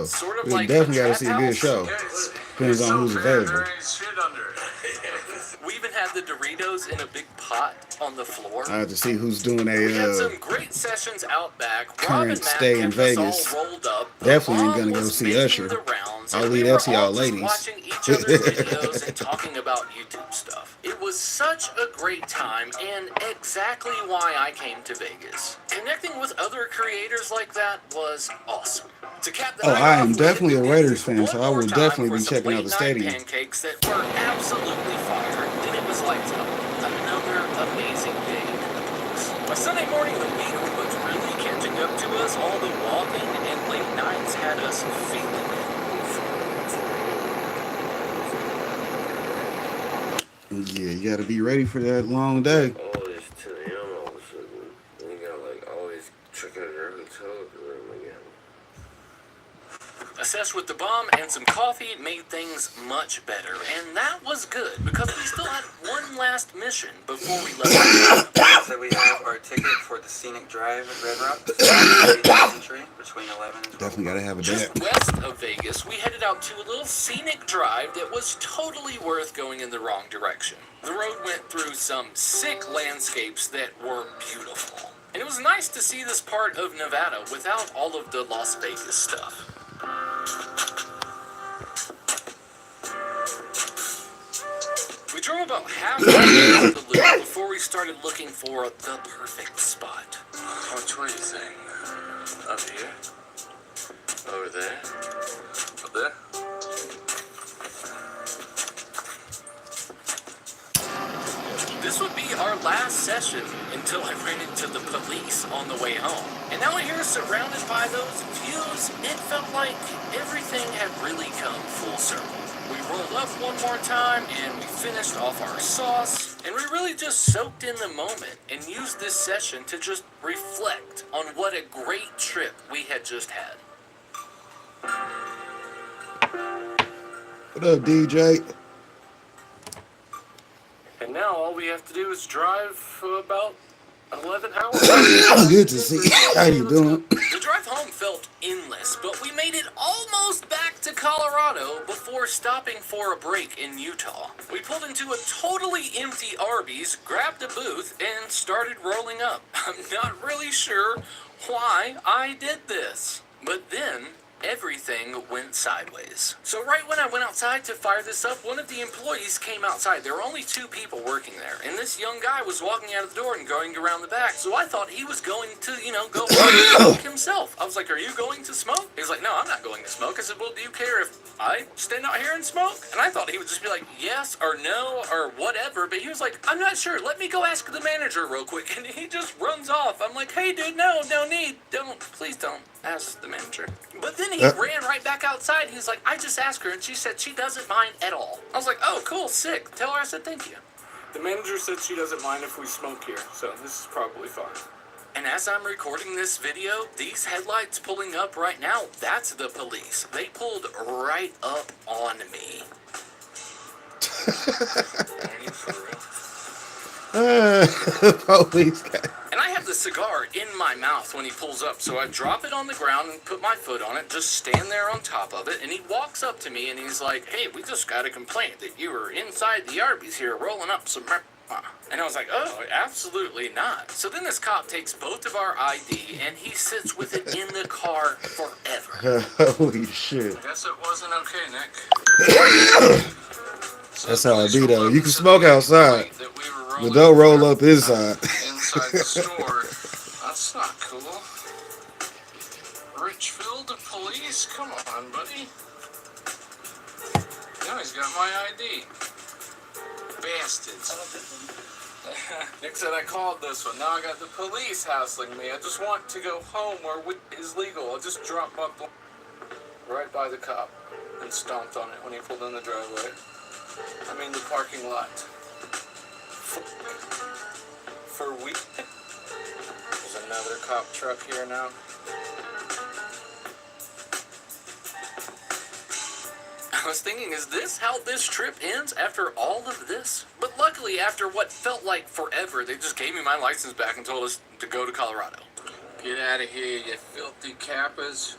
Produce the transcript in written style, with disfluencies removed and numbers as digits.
sort of We like definitely a got to trap see a good house. show. Depends on who's available. We even had the Doritos in a big pot on the floor. I have to see who's doing We had a some great sessions out back. Rob current and Matt stay in kept us Vegas. all rolled up. Definitely ain't Mom gonna go was see making Usher. the rounds, I'll and leave we that were to y'all all just ladies. watching each other's videos and talking about YouTube stuff. It was such a great time, and exactly why I came to Vegas. Connecting with other creators like that was awesome. To cap the Oh, night I off, am we hit definitely the a Raiders Denny's fan, so one I more will time definitely for be some checking out the late-night stadium. pancakes that were absolutely fire. Then it was like another amazing day in the books. By Sunday morning, the week was really catching up to us. All the walking and late nights had us feeling Yeah, you got to be ready for that long day. Always 10 a.m. all of a sudden. And you gotta like always check out your hotel room again. Assessed with the bomb and some coffee made things much better, and that was good because we still had one last mission before we left. So we have our ticket for the scenic drive at Red Rocks entry between 11 and 12. Definitely got to have a Just dad. west of Vegas, we headed out to a little scenic drive that was totally worth going in the wrong direction. The road went through some sick landscapes that were beautiful, and it was nice to see this part of Nevada without all of the Las Vegas stuff. We drove about halfway down the loop before we started looking for the perfect spot. Which way do you think? Up here? Over there? Up there? This would be our last session until I ran into the police on the way home. And now here, surrounded by those views, it felt like everything had really come full circle. We rolled up one more time and we finished off our sauce, and we really just soaked in the moment and used this session to just reflect on what a great trip we had just had. What up, DJ? And now all we have to do is drive for about 11 hours. Good to see you. How you doing? The drive home felt endless, but we made it almost back to Colorado before stopping for a break in Utah. We pulled into a totally empty Arby's, grabbed a booth, and started rolling up. I'm not really sure why I did this, but then everything went sideways. So right when I went outside to fire this up, one of the employees came outside. There were only 2 people working there, and this young guy was walking out of the door and going around the back. So I thought he was going to, go smoke himself. I was like, "Are you going to smoke?" He's like, "No, I'm not going to smoke." I said, "Well, do you care if I stand out here and smoke?" And I thought he would just be like, yes or no or whatever, but he was like, "I'm not sure. Let me go ask the manager real quick." And he just runs off. I'm like, "Hey, dude, no need. Please don't ask the manager." But then he ran right back outside. He's like, "I just asked her, and she said she doesn't mind at all." I was like, "Oh, cool, sick. Tell her I said thank you." The manager said she doesn't mind if we smoke here, so this is probably fine. And as I'm recording this video, these headlights pulling up right now, that's the police. They pulled right up on me. Are you for real? Police guy. And I have the cigar in my mouth when he pulls up, so I drop it on the ground and put my foot on it, just stand there on top of it, and he walks up to me and he's like, "Hey, we just got a complaint that you were inside the Arby's here rolling up some marijuana." And I was like, "Oh, absolutely not." So then this cop takes both of our ID and he sits with it in the car forever. Holy shit. I guess it wasn't okay, Nick. That's how it be, though. You can smoke outside, but don't roll up inside. Inside the store. That's not cool. Richfield, the police? Come on, buddy. Now he's got my ID. Bastards. Nick said I called this one. Now I got the police hassling me. I just want to go home where weed is legal. I just dropped my right by the cop and stomped on it when he pulled in the driveway. I mean the parking lot. For weed. There's another cop truck here now. I was thinking, is this how this trip ends after all of this? But luckily, after what felt like forever, they just gave me my license back and told us to go to Colorado. Get out of here, you filthy cappers.